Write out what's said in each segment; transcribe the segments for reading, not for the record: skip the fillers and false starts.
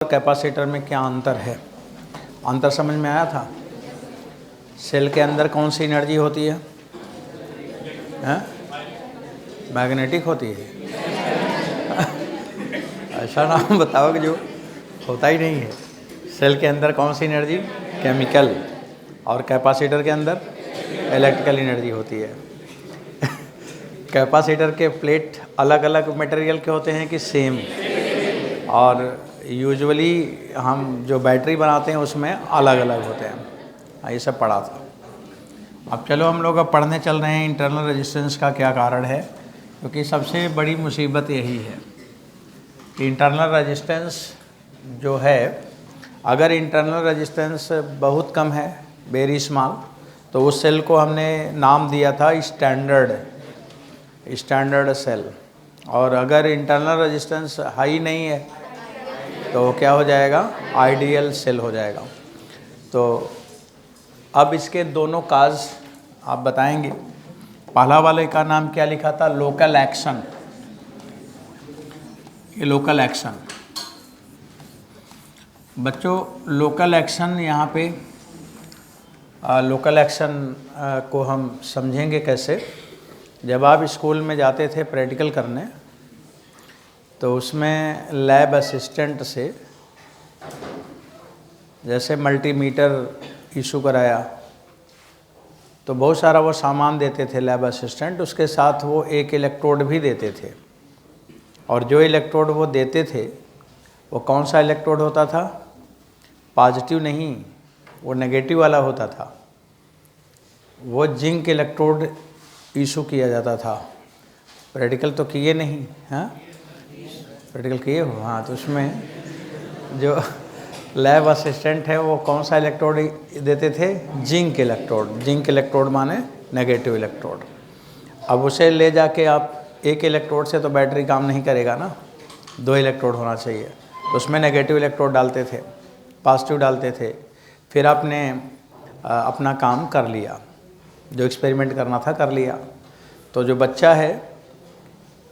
Capacitor में क्या अंतर है? अंतर समझ में आया था? सेल के अंदर कौन सी एनर्जी होती है? मैग्नेटिक होती है। ऐसा नाम बताओ कि जो होता ही नहीं है। सेल के अंदर कौन सी एनर्जी? केमिकल। और कैपेसिटर के अंदर इलेक्ट्रिकल एनर्जी होती है। कैपेसिटर के प्लेट अलग अलग मटेरियल के होते हैं कि सेम? और यूजुअली हम जो बैटरी बनाते हैं उसमें अलग अलग होते हैं। ये सब पढ़ा था। अब चलो हम लोग अब पढ़ने चल रहे हैं इंटरनल रेजिस्टेंस का क्या कारण है, क्योंकि सबसे बड़ी मुसीबत यही है कि इंटरनल रेजिस्टेंस जो है, अगर इंटरनल रेजिस्टेंस बहुत कम है, वेरी स्मॉल, तो उस सेल को हमने नाम दिया था स्टैंडर्ड सेल। और अगर इंटरनल रेजिस्टेंस हाई नहीं है तो क्या हो जाएगा? आइडियल सेल हो जाएगा। तो अब इसके दोनों काज आप बताएंगे। पहला वाले का नाम क्या लिखा था? Local action. ये लोकल एक्शन बच्चों, लोकल एक्शन यहाँ पे लोकल एक्शन को हम समझेंगे कैसे? जब आप स्कूल में जाते थे प्रैक्टिकल करने, तो उसमें लैब असिस्टेंट से जैसे मल्टीमीटर इशू कराया तो बहुत सारा वो सामान देते थे लैब असिस्टेंट, उसके साथ वो एक इलेक्ट्रोड भी देते थे। और जो इलेक्ट्रोड वो देते थे वो कौन सा इलेक्ट्रोड होता था? पॉजिटिव नहीं, वो नेगेटिव वाला होता था। वो जिंक इलेक्ट्रोड इशू किया जाता था। प्रैक्टिकल तो किए नहीं? हाँ, प्रैक्टिकल किए हो? हाँ, तो उसमें जो लैब असिस्टेंट है वो कौन सा इलेक्ट्रोड देते थे? Zinc electrode. जिंक इलेक्ट्रोड माने नेगेटिव इलेक्ट्रोड। अब उसे ले जाके आप एक इलेक्ट्रोड से तो बैटरी काम नहीं करेगा ना, दो इलेक्ट्रोड होना चाहिए। तो उसमें नेगेटिव इलेक्ट्रोड डालते थे, पॉजिटिव डालते थे। फिर आपने अपना काम कर लिया, जो एक्सपेरिमेंट करना था कर लिया। तो जो बच्चा है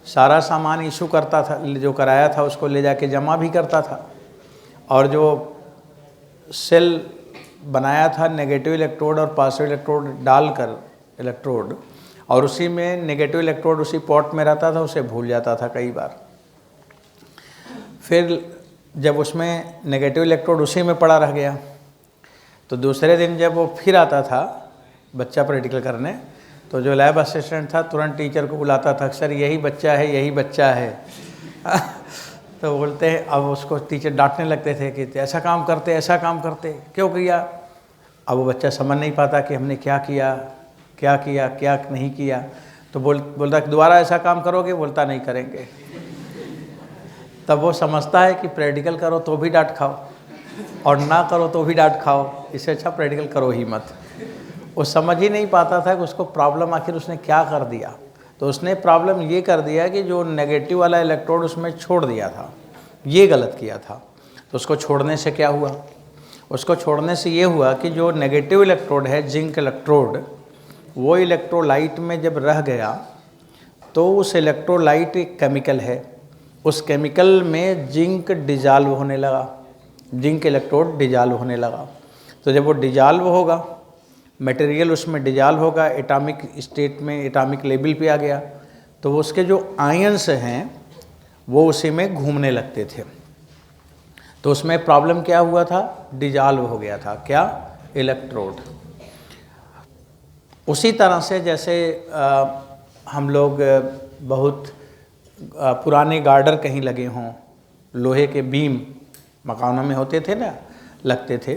सारा सामान इशू करता था, जो कराया था उसको ले जाके जमा भी करता था। और जो सेल बनाया था नेगेटिव इलेक्ट्रोड और पॉजिटिव इलेक्ट्रोड डालकर इलेक्ट्रोड, और उसी में नेगेटिव इलेक्ट्रोड उसी पॉट में रहता था, उसे भूल जाता था कई बार। फिर जब उसमें नेगेटिव इलेक्ट्रोड उसी में पड़ा रह गया, तो दूसरे दिन जब वो फिर आता था बच्चा प्रैक्टिकल करने, तो जो लैब असिस्टेंट था तुरंत टीचर को बुलाता था, सर यही बच्चा है, यही बच्चा है। तो बोलते हैं, अब उसको टीचर डांटने लगते थे कि ऐसा काम करते, ऐसा काम करते, क्यों किया? अब वो बच्चा समझ नहीं पाता कि हमने क्या किया, क्या किया, क्या नहीं किया। तो बोलता कि दोबारा ऐसा काम करोगे? बोलता नहीं करेंगे। तब वो समझता है कि प्रैक्टिकल करो तो भी डांट खाओ और ना करो तो भी डांट खाओ, इससे अच्छा प्रैक्टिकल करो ही मत। वो समझ ही नहीं पाता था कि उसको प्रॉब्लम आखिर उसने क्या कर दिया। तो उसने प्रॉब्लम ये कर दिया कि जो नेगेटिव वाला इलेक्ट्रोड उसमें छोड़ दिया था, ये गलत किया था। तो उसको छोड़ने से क्या हुआ? उसको छोड़ने से ये हुआ कि जो नेगेटिव इलेक्ट्रोड है, जिंक इलेक्ट्रोड, वो इलेक्ट्रोलाइट में जब रह गया तो उस इलेक्ट्रोलाइट एक केमिकल है, उस केमिकल में जिंक डिजॉल्व होने लगा, जिंक इलेक्ट्रोड डिजॉल्व होने लगा। तो जब वो डिजॉल्व होगा, मटेरियल उसमें डिजॉल्व होगा, एटॉमिक स्टेट में, एटॉमिक लेवल पे आ गया, तो वो उसके जो आयंस हैं वो उसी में घूमने लगते थे। तो उसमें प्रॉब्लम क्या हुआ था? डिजॉल्व हो गया था। क्या? इलेक्ट्रोड। उसी तरह से जैसे हम लोग बहुत पुराने गार्डर कहीं लगे हों, लोहे के बीम मकानों में होते थे ना, लगते थे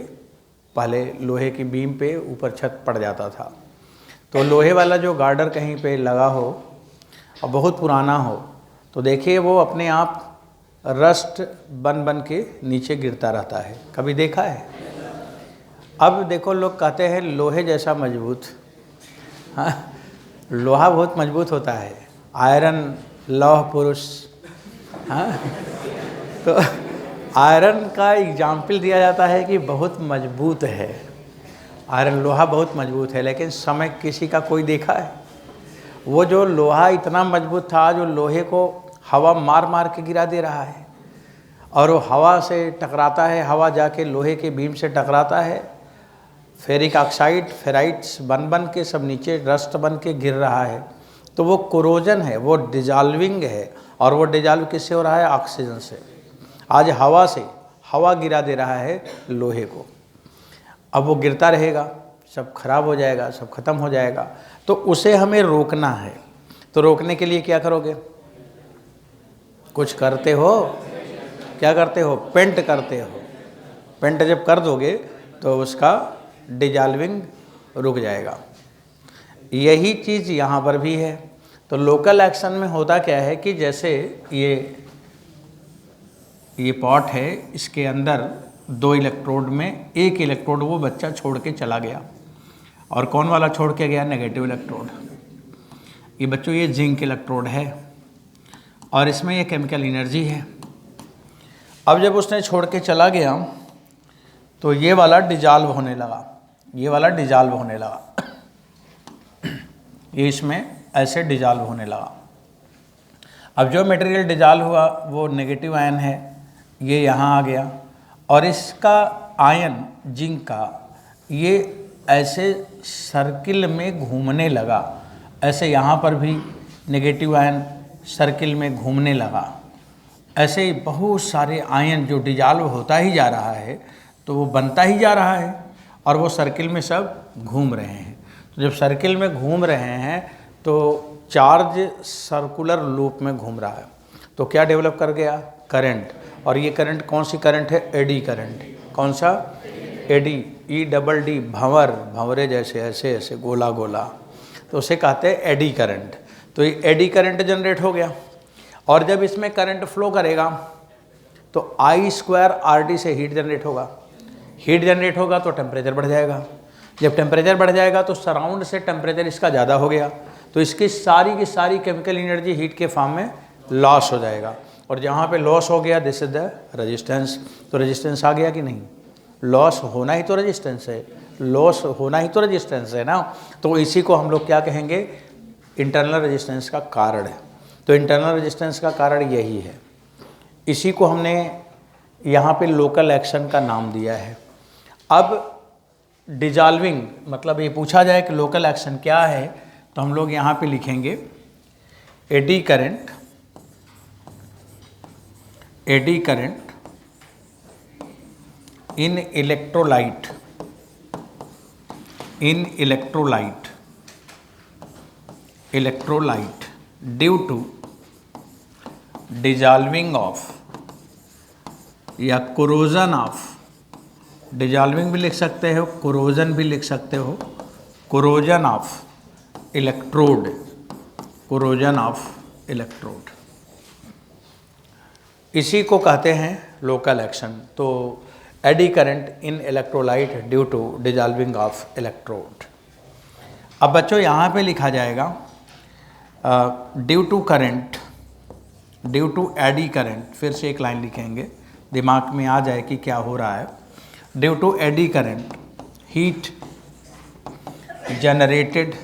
पहले, लोहे की बीम पे ऊपर छत पड़ जाता था। तो लोहे वाला जो गार्डर कहीं पे लगा हो और बहुत पुराना हो, तो देखिए वो अपने आप रस्ट बन बन के नीचे गिरता रहता है। कभी देखा है? अब देखो लोग कहते हैं लोहे जैसा मजबूत। हाँ, लोहा बहुत मजबूत होता है, आयरन लौह पुरुष। हाँ, तो आयरन का एग्जाम्पल दिया जाता है कि बहुत मजबूत है, आयरन लोहा बहुत मजबूत है, लेकिन समय किसी का कोई देखा है? वो जो लोहा इतना मजबूत था, जो लोहे को हवा मार मार के गिरा दे रहा है, और वो हवा से टकराता है, हवा जाके लोहे के बीम से टकराता है, फेरिक ऑक्साइड फेराइट्स बन के सब नीचे रस्ट बन के गिर रहा है। तो वो कोरोजन है, वो डिजॉल्विंग है। और वो डिजॉल्व किससे हो रहा है? ऑक्सीजन से। आज हवा से, हवा गिरा दे रहा है लोहे को। अब वो गिरता रहेगा, सब खराब हो जाएगा, सब खत्म हो जाएगा। तो उसे हमें रोकना है। तो रोकने के लिए क्या करोगे? कुछ करते हो? क्या करते हो? पेंट करते हो। पेंट जब कर दोगे तो उसका डिजॉल्विंग रुक जाएगा। यही चीज़ यहाँ पर भी है। तो लोकल एक्शन में होता क्या है कि जैसे ये पॉट है, इसके अंदर 2 इलेक्ट्रोड में एक इलेक्ट्रोड वो बच्चा छोड़ के चला गया। और कौन वाला छोड़ के गया? Negative electrode. ये बच्चों ये जिंक इलेक्ट्रोड है और इसमें ये केमिकल एनर्जी है। अब जब उसने छोड़ के चला गया तो ये वाला डिजॉल्व होने लगा, ये वाला डिजॉल्व होने लगा, ये इसमें ऐसे डिजॉल्व होने लगा। अब जो मटेरियल डिजॉल्व हुआ वो नेगेटिव आयन है, ये यहाँ आ गया। और इसका आयन जिंक का ये ऐसे सर्किल में घूमने लगा। ऐसे यहाँ पर भी नेगेटिव आयन सर्किल में घूमने लगा। ऐसे ही बहुत सारे आयन जो डिजॉल्व होता ही जा रहा है तो वो बनता ही जा रहा है और वो सर्किल में सब घूम रहे हैं। तो जब सर्किल में घूम रहे हैं तो चार्ज सर्कुलर लूप में घूम रहा है। तो क्या डेवलप कर गया? करंट। और ये करंट कौन सी करंट है? Eddy current. कौन सा? एडी, EDD, भंवर, भंवरे जैसे ऐसे ऐसे गोला गोला, तो उसे कहते हैं एडी करंट। तो ये एडी करंट जनरेट हो गया। और जब इसमें करंट फ्लो करेगा तो I²RD से हीट जनरेट होगा। हीट जनरेट होगा तो टेम्परेचर बढ़ जाएगा। जब टेम्परेचर बढ़ जाएगा तो सराउंड से टेम्परेचर इसका ज़्यादा हो गया तो इसकी सारी की सारी केमिकल एनर्जी हीट के फॉर्म में लॉस हो जाएगा। और जहाँ पे लॉस हो गया दिस इज द रेजिस्टेंस। तो रेजिस्टेंस आ गया कि नहीं? लॉस होना ही तो रेजिस्टेंस है, लॉस होना ही तो रेजिस्टेंस है ना। तो इसी को हम लोग क्या कहेंगे? इंटरनल रेजिस्टेंस का कारण है। तो इंटरनल रेजिस्टेंस का कारण यही है। इसी को हमने यहाँ पे लोकल एक्शन का नाम दिया है। अब डिजॉल्विंग मतलब ये पूछा जाए कि लोकल एक्शन क्या है तो हम लोग यहाँ पे लिखेंगे eddy current, eddy current in electrolyte, in electrolyte, electrolyte due to dissolving of या कोरोजन ऑफ, डिजॉल्विंग भी लिख सकते हो, कोरोजन भी लिख सकते हो, corrosion of electrode, corrosion of electrode, इसी को कहते हैं लोकल एक्शन। तो eddy current in electrolyte due to dissolving of electrode. अब बच्चों यहाँ पे लिखा जाएगा due to current, due to eddy current. फिर से एक लाइन लिखेंगे, दिमाग में आ जाए कि क्या हो रहा है। Due to eddy current heat generated,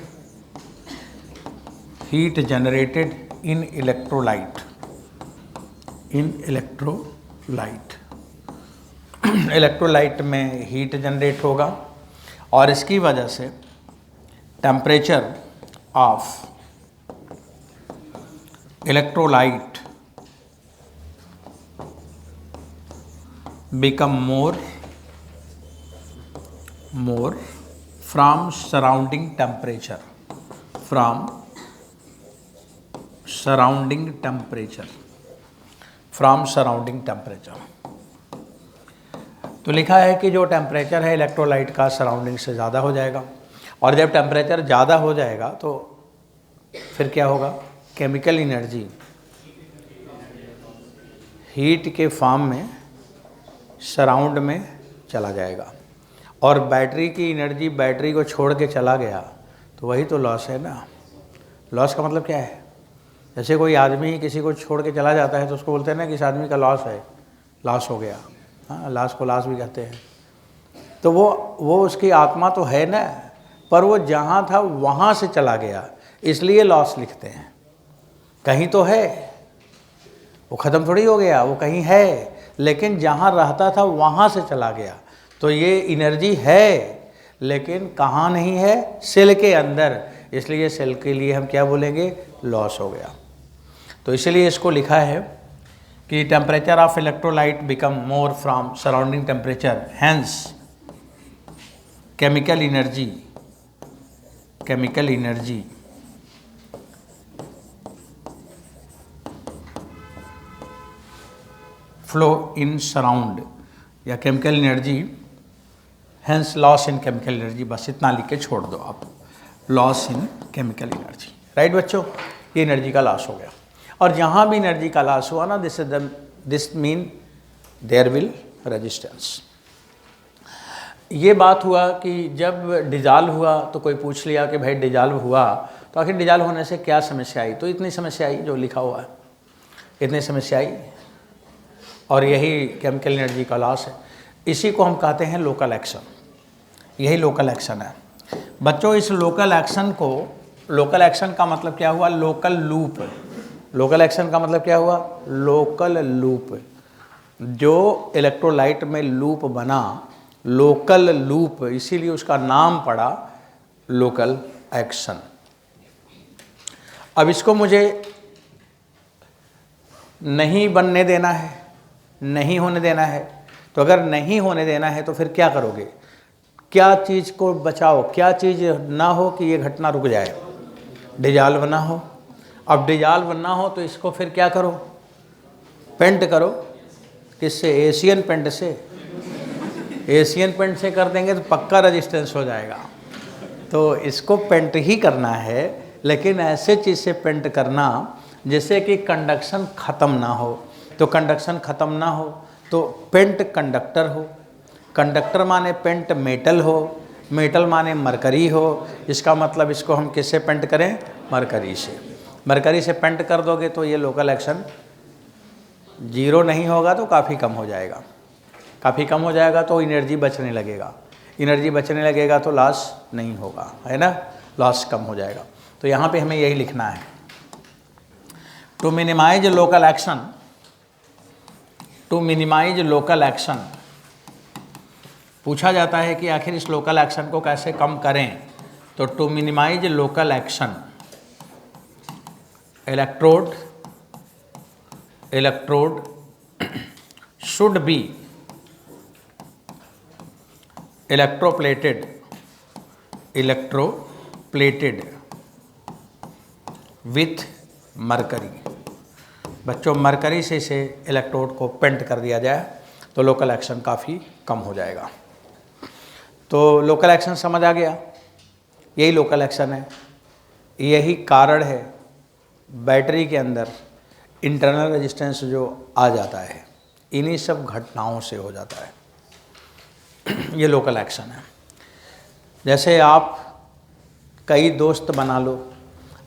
heat generated in electrolyte, in electrolyte, electrolyte में हीट जनरेट होगा और इसकी वजह से temperature of electrolyte become more from surrounding temperature, from surrounding temperature, from surrounding temperature। तो लिखा है कि जो टेम्परेचर है इलेक्ट्रोलाइट का सराउंडिंग से ज़्यादा हो जाएगा और जब टेम्परेचर ज़्यादा हो जाएगा तो फिर क्या होगा? केमिकल एनर्जी हीट के फॉर्म में सराउंड में चला जाएगा और बैटरी की एनर्जी बैटरी को छोड़ के चला गया तो वही तो लॉस है ना। लॉस का मतलब क्या है? जैसे कोई आदमी किसी को छोड़ के चला जाता है तो उसको बोलते हैं ना कि इस आदमी का लॉस है, लॉस हो गया। हाँ, लॉस को लॉस भी कहते हैं। तो वो उसकी आत्मा तो है ना, पर वो जहाँ था वहाँ से चला गया, इसलिए लॉस लिखते हैं। कहीं तो है, वो ख़त्म थोड़ी हो गया, वो कहीं है। लेकिन जहाँ रहता था वहाँ से चला गया। तो ये एनर्जी है लेकिन कहाँ नहीं है, सेल के अंदर, इसलिए सेल के लिए हम क्या बोलेंगे, लॉस हो गया। तो इसलिए इसको लिखा है कि temperature of electrolyte become more from surrounding temperature, hence chemical energy flow in surround, या chemical energy hence loss in chemical energy. बस इतना लिख के छोड़ दो आप, loss in chemical energy. Right बच्चों, ये एनर्जी का लॉस हो गया। और जहाँ भी एनर्जी का लॉस हुआ ना, this mean there will resistance. ये बात हुआ कि जब डिजॉल्व हुआ तो कोई पूछ लिया कि भाई डिजॉल्व हुआ तो आखिर डिजॉल्व होने से क्या समस्या आई, तो इतनी समस्या आई जो लिखा हुआ है, इतनी समस्या आई, और यही केमिकल एनर्जी का लॉस है। इसी को हम कहते हैं लोकल एक्शन, यही लोकल एक्शन है बच्चों। इस लोकल एक्शन को, लोकल एक्शन का मतलब क्या हुआ, लोकल लूप। लोकल एक्शन का मतलब क्या हुआ, लोकल लूप। जो इलेक्ट्रोलाइट में लूप बना, लोकल लूप, इसीलिए उसका नाम पड़ा लोकल एक्शन। अब इसको मुझे नहीं बनने देना है, नहीं होने देना है। तो अगर नहीं होने देना है तो फिर क्या करोगे, क्या चीज़ को बचाओ, क्या चीज़ ना हो कि ये घटना रुक जाए, डिजॉल्व ना हो। अब डिजॉल्व ना हो तो इसको फिर क्या करो, पेंट करो। किससे, एशियन पेंट से। एशियन पेंट से कर देंगे तो पक्का रेजिस्टेंस हो जाएगा। तो इसको पेंट ही करना है, लेकिन ऐसे चीज़ से पेंट करना जिससे कि कंडक्शन ख़त्म ना हो। तो कंडक्शन ख़त्म ना हो तो पेंट कंडक्टर हो, कंडक्टर माने पेंट मेटल हो, मेटल माने मरकरी हो। इसका मतलब इसको हम किससे पेंट करें, मरकरी से। मरकरी से पेंट कर दोगे तो ये लोकल एक्शन जीरो नहीं होगा तो काफ़ी कम हो जाएगा, काफ़ी कम हो जाएगा तो एनर्जी बचने लगेगा, एनर्जी बचने लगेगा तो लॉस नहीं होगा, है ना, लॉस कम हो जाएगा। तो यहाँ पे हमें यही लिखना है, to minimise local action, to minimise local action. पूछा जाता है कि आखिर इस लोकल एक्शन को कैसे कम करें, तो to minimise local action, electrode should be electroplated with mercury. बच्चों मरकरी से इसे इलेक्ट्रोड को पेंट कर दिया जाए तो लोकल एक्शन काफ़ी कम हो जाएगा। तो लोकल एक्शन समझ आ गया, यही लोकल एक्शन है, यही कारण है बैटरी के अंदर इंटरनल रेजिस्टेंस जो आ जाता है, इन्हीं सब घटनाओं से हो जाता है। ये लोकल एक्शन है। जैसे आप कई दोस्त बना लो,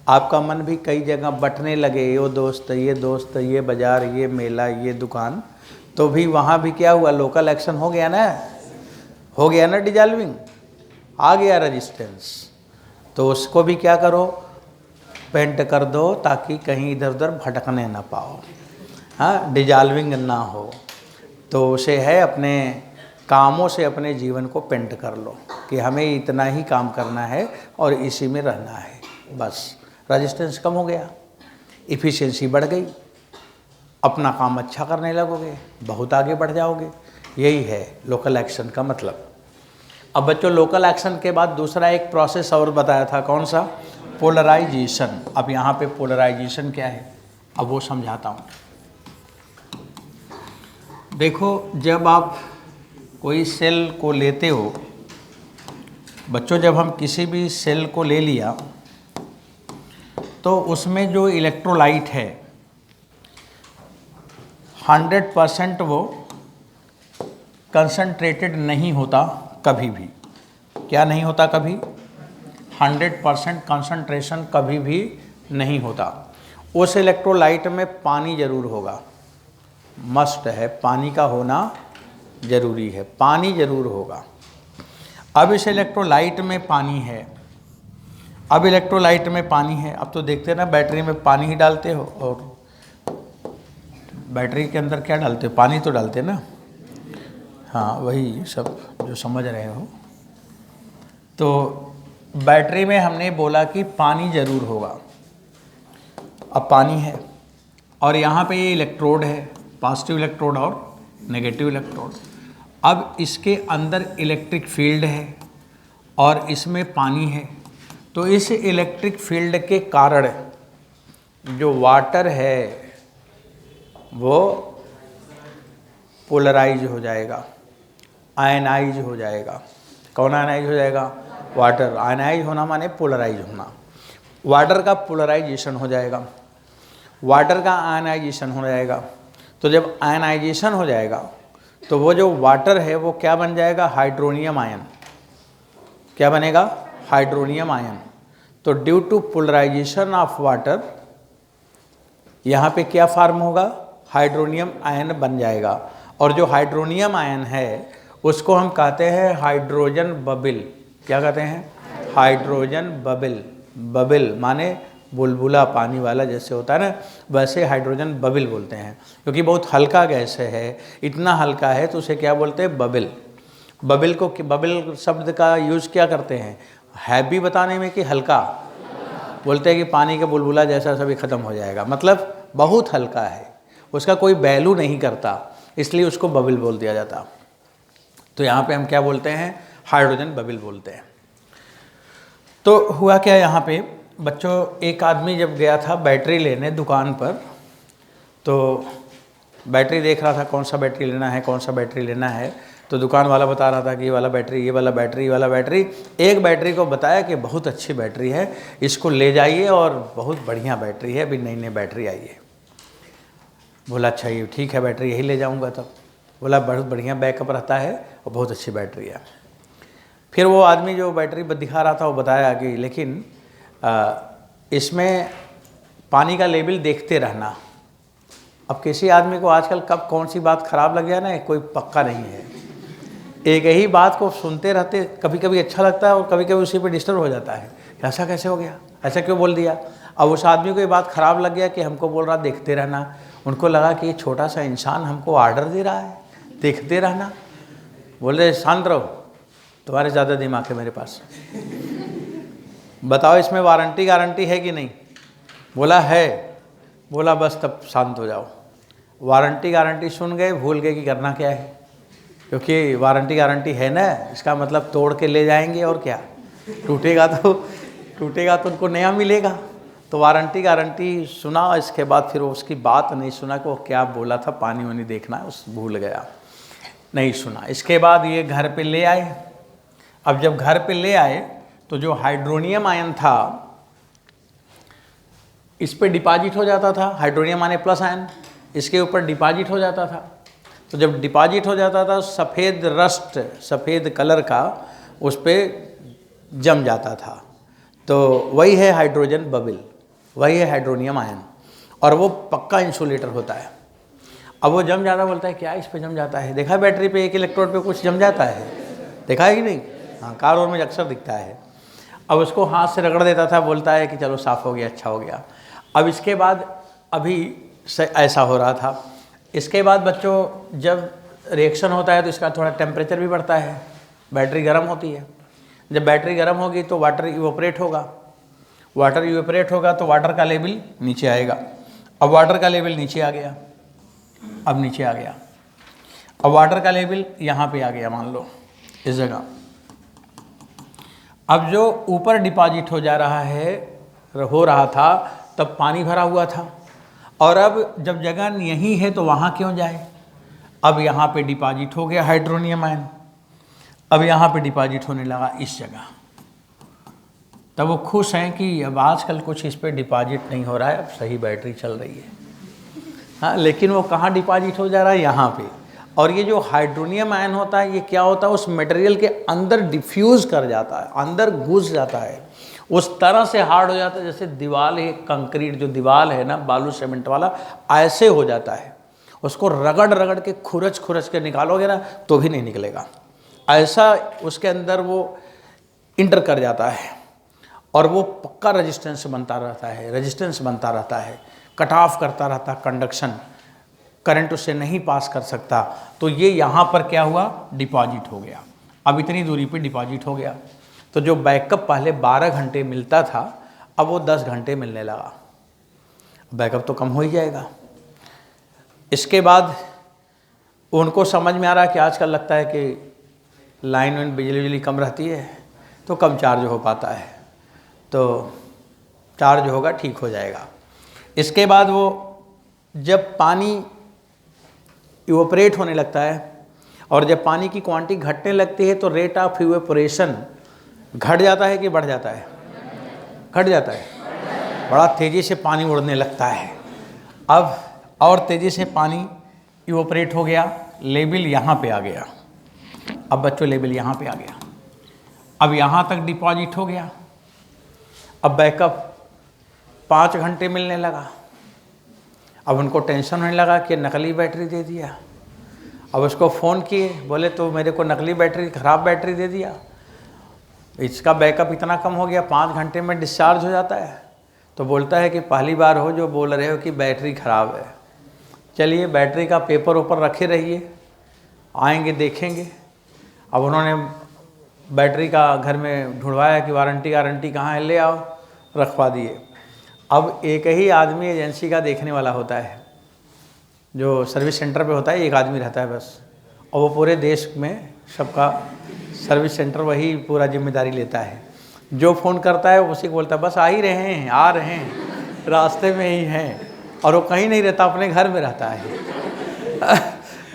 आपका मन भी कई जगह बंटने लगे, ये दोस्त, ये बाज़ार, ये मेला, ये दुकान, तो भी वहाँ भी क्या हुआ, लोकल एक्शन हो गया ना, हो गया ना डिजॉल्विंग, आ गया रेजिस्टेंस। तो उसको भी क्या करो, पेंट कर दो ताकि कहीं इधर उधर भटकने ना पाओ, हाँ, डिजॉल्विंग ना हो। तो उसे है अपने कामों से अपने जीवन को पेंट कर लो कि हमें इतना ही काम करना है और इसी में रहना है, बस। रेजिस्टेंस कम हो गया, इफ़िशियंसी बढ़ गई, अपना काम अच्छा करने लगोगे, बहुत आगे बढ़ जाओगे। यही है लोकल एक्शन का मतलब। अब बच्चों लोकल एक्शन के बाद दूसरा एक प्रोसेस और बताया था, कौन सा, पोलराइजेशन। अब यहाँ पे पोलराइजेशन क्या है, अब वो समझाता हूँ। देखो जब आप कोई सेल को लेते हो बच्चों, जब हम किसी भी सेल को ले लिया तो उसमें जो इलेक्ट्रोलाइट है 100% वो कंसंट्रेटेड नहीं होता कभी भी। क्या नहीं होता कभी, 100% कंसंट्रेशन कभी भी नहीं होता। उस इलेक्ट्रोलाइट में पानी ज़रूर होगा, मस्ट है, पानी का होना ज़रूरी है, पानी ज़रूर होगा। अब इस इलेक्ट्रोलाइट में पानी है, अब इलेक्ट्रोलाइट में पानी है, अब तो देखते ना बैटरी में पानी ही डालते हो और बैटरी के अंदर क्या डालते हो? पानी तो डालते ना। हाँ, वही सब जो समझ रहे हो। तो बैटरी में हमने बोला कि पानी ज़रूर होगा। अब पानी है और यहाँ पे ये इलेक्ट्रोड है, पॉजिटिव इलेक्ट्रोड और नेगेटिव इलेक्ट्रोड। अब इसके अंदर इलेक्ट्रिक फील्ड है और इसमें पानी है, तो इस इलेक्ट्रिक फील्ड के कारण जो वाटर है वो पोलराइज हो जाएगा, आयनाइज हो जाएगा। कौन आयनाइज हो जाएगा? वाटर। आयनाइज होना माने पोलराइज होना। वाटर का पोलराइजेशन हो जाएगा, वाटर का आयनाइजेशन हो जाएगा। तो जब आयनाइजेशन हो जाएगा तो वो जो वाटर है वो क्या बन जाएगा? Hydronium ion. क्या बनेगा? Hydronium ion. तो due to polarization of water यहाँ पे क्या फॉर्म होगा? हाइड्रोनियम आयन बन जाएगा। और जो हाइड्रोनियम आयन है उसको हम कहते हैं हाइड्रोजन बबिल। क्या कहते हैं? हाइड्रोजन बबिल। बबिल माने बुलबुला, पानी वाला जैसे होता है ना, वैसे हाइड्रोजन बबिल बोलते हैं। क्योंकि बहुत हल्का गैस है, इतना हल्का है तो उसे क्या बोलते हैं? बबिल। बबिल को, बबिल शब्द का यूज़ क्या करते हैं? हैवी बताने में कि हल्का। बोलते हैं कि पानी का बुलबुला जैसा सभी ख़त्म हो जाएगा, मतलब बहुत हल्का है, उसका कोई वैल्यू नहीं करता, इसलिए उसको बबिल बोल दिया जाता। तो यहाँ पे हम क्या बोलते हैं? हाइड्रोजन बबिल बोलते हैं। तो हुआ क्या यहाँ पे बच्चों, एक आदमी जब गया था बैटरी लेने दुकान पर, तो बैटरी देख रहा था कौन सा बैटरी लेना है, कौन सा बैटरी लेना है। तो दुकान वाला बता रहा था कि ये वाला बैटरी, ये वाला बैटरी, ये वाला बैटरी। एक बैटरी को बताया कि बहुत अच्छी बैटरी है, इसको ले जाइए और बहुत बढ़िया बैटरी है, अभी नई नई बैटरी आई है। बोला अच्छा ये ठीक है, बैटरी यही ले जाऊँगा। तब बोला बहुत बढ़िया बैकअप रहता है और बहुत अच्छी बैटरी है। फिर वो आदमी जो बैटरी दिखा रहा था वो बताया कि लेकिन इसमें पानी का लेवल देखते रहना। अब किसी आदमी को आजकल कब कौन सी बात ख़राब लग गया ना, कोई पक्का नहीं है। एक ही बात को सुनते रहते, कभी कभी अच्छा लगता है और कभी कभी उसी पे डिस्टर्ब हो जाता है, ऐसा कैसे हो गया, ऐसा क्यों बोल दिया। अब उस आदमी को ये बात ख़राब लग गया कि हमको बोल रहा देखते रहना। उनको लगा कि ये छोटा सा इंसान हमको आर्डर दे रहा है देखते रहना। बोले शांत रहो, तुम्हारे ज़्यादा दिमाग है मेरे पास, बताओ इसमें वारंटी गारंटी है कि नहीं। बोला है। बोला बस तब शांत हो जाओ। वारंटी गारंटी सुन गए, भूल गए कि करना क्या है, क्योंकि वारंटी गारंटी है ना, इसका मतलब तोड़ के ले जाएंगे और क्या, टूटेगा तो उनको नया मिलेगा। तो वारंटी गारंटी सुना, इसके बाद फिर उसकी बात नहीं सुना कि वो क्या बोला था, पानी वानी देखना उस भूल गया, नहीं सुना। इसके बाद ये घर पे ले आए। अब जब घर पे ले आए तो जो हाइड्रोनियम आयन था इस पे डिपॉजिट हो जाता था। हाइड्रोनियम माने प्लस आयन, इसके ऊपर डिपॉजिट हो जाता था। तो जब डिपॉजिट हो जाता था सफ़ेद रस्ट, सफ़ेद कलर का उस पर जम जाता था। तो वही है हाइड्रोजन बबिल, वही है हाइड्रोनियम आयन, और वो पक्का इंसुलेटर होता है। अब वो जम जाता, बोलता है क्या इस पे जम जाता है, देखा बैटरी पे एक इलेक्ट्रोड पे कुछ जम जाता है, देखा है कि नहीं। हाँ, कार और में अक्सर दिखता है। अब उसको हाथ से रगड़ देता था, बोलता है कि चलो साफ़ हो गया, अच्छा हो गया। अब इसके बाद अभी ऐसा हो रहा था। इसके बाद बच्चों जब रिएक्शन होता है तो इसका थोड़ा टेम्परेचर भी बढ़ता है, बैटरी गर्म होती है। जब बैटरी गर्म होगी तो वाटर इवोपरेट होगा, वाटर इवोपरेट होगा तो वाटर का लेवल नीचे आएगा। अब वाटर का लेवल नीचे आ गया, अब नीचे आ गया। अब वाटर का लेवल यहाँ पे आ गया, मान लो इस जगह। अब जो ऊपर डिपॉजिट हो जा रहा है, हो रहा था तब पानी भरा हुआ था, और अब जब जगह यहीं है तो वहाँ क्यों जाए। अब यहाँ पे डिपॉजिट हो गया हाइड्रोनियम आयन, अब यहाँ पे डिपॉजिट होने लगा इस जगह। तब वो खुश हैं कि अब आजकल कुछ इस पर डिपॉजिट नहीं हो रहा है, अब सही बैटरी चल रही है। हाँ, लेकिन वो कहाँ डिपॉजिट हो जा रहा है, यहाँ पे। और ये जो हाइड्रोनियम आयन होता है ये क्या होता है, उस मटेरियल के अंदर डिफ्यूज़ कर जाता है, अंदर घुस जाता है, उस तरह से हार्ड हो जाता है जैसे दीवार है, कंक्रीट जो दीवार है ना, बालू सीमेंट वाला, ऐसे हो जाता है। उसको रगड़ रगड़ के खुरच खुरच के निकालोगे ना तो भी नहीं निकलेगा, ऐसा उसके अंदर वो इंटर कर जाता है। और वो पक्का रेजिस्टेंस बनता रहता है, रेजिस्टेंस बनता रहता है, कट ऑफ करता रहता है, कंडक्शन करंट उससे नहीं पास कर सकता, तो ये यहाँ पर क्या हुआ, डिपॉजिट हो गया। अब इतनी दूरी पे डिपॉजिट हो गया, तो जो बैकअप पहले 12 घंटे मिलता था अब वो 10 घंटे मिलने लगा। बैकअप तो कम हो ही जाएगा। इसके बाद उनको समझ में आ रहा है कि आजकल लगता है कि लाइन में बिजली कम रहती है तो कम चार्ज हो पाता है, तो चार्ज होगा ठीक हो जाएगा। इसके बाद वो जब पानी इवोपरेट होने लगता है और जब पानी की क्वांटिटी घटने लगती है तो रेट ऑफ इवेपोरेशन घट जाता है कि बढ़ जाता है, घट जाता है, बड़ा तेज़ी से पानी उड़ने लगता है। अब और तेज़ी से पानी इवोपरेट हो गया, लेवल यहाँ पे आ गया। अब बच्चों लेवल यहाँ पे आ गया, अब यहाँ तक डिपॉजिट हो गया। अब बैकअप 5 घंटे मिलने लगा। अब उनको टेंशन होने लगा कि नकली बैटरी दे दिया। अब उसको फ़ोन किए, बोले तो मेरे को नकली बैटरी, ख़राब बैटरी दे दिया, इसका बैकअप इतना कम हो गया, 5 घंटे में डिस्चार्ज हो जाता है। तो बोलता है कि पहली बार हो जो बोल रहे हो कि बैटरी ख़राब है, चलिए बैटरी का पेपर ऊपर रखे रहिए, आएंगे देखेंगे। अब उन्होंने बैटरी का घर में ढूंढवाया कि वारंटी कहाँ है, ले आओ, रखवा दिए। अब एक ही आदमी एजेंसी का देखने वाला होता है, जो सर्विस सेंटर पे होता है एक आदमी रहता है बस, और वो पूरे देश में सबका सर्विस सेंटर वही पूरा जिम्मेदारी लेता है। जो फ़ोन करता है उसी को बोलता है बस आ ही रहे हैं, आ रहे हैं, रास्ते में ही हैं, और वो कहीं नहीं रहता, अपने घर में रहता है।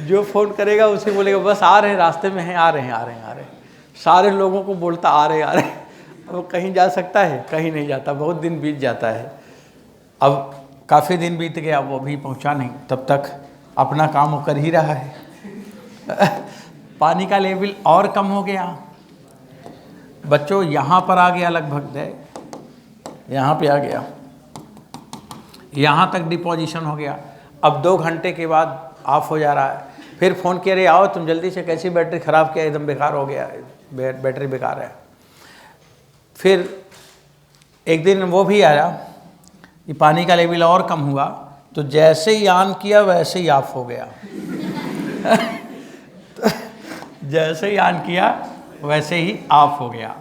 जो फ़ोन करेगा उसी बोलेगा बस आ रहे हैं, रास्ते में हैं, आ रहे हैं, आ रहे हैं, आ रहे हैं। सारे लोगों को बोलता आ रहे, आ रहे। वो कहीं जा सकता है, कहीं नहीं जाता, बहुत दिन बीत जाता है। अब काफ़ी दिन बीत गया, वो भी पहुंचा नहीं, तब तक अपना काम वो कर ही रहा है। पानी का लेवल और कम हो गया बच्चों, यहाँ पर आ गया, लगभग यहाँ पे आ गया, यहाँ तक डिपोजिशन हो गया। अब 2 घंटे के बाद ऑफ हो जा रहा है। फिर फ़ोन किया, अरे आओ तुम जल्दी से, कैसी बैटरी ख़राब किया, एकदम बेकार हो गया, बैटरी बेकार है। फिर एक दिन वो भी आया कि पानी का लेवल और कम हुआ, तो जैसे ही ऑन किया वैसे ही ऑफ हो गया। जैसे ही ऑन किया वैसे ही ऑफ हो गया।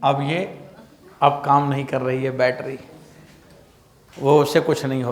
अब ये अब काम नहीं कर रही है बैटरी, वो उससे कुछ नहीं हो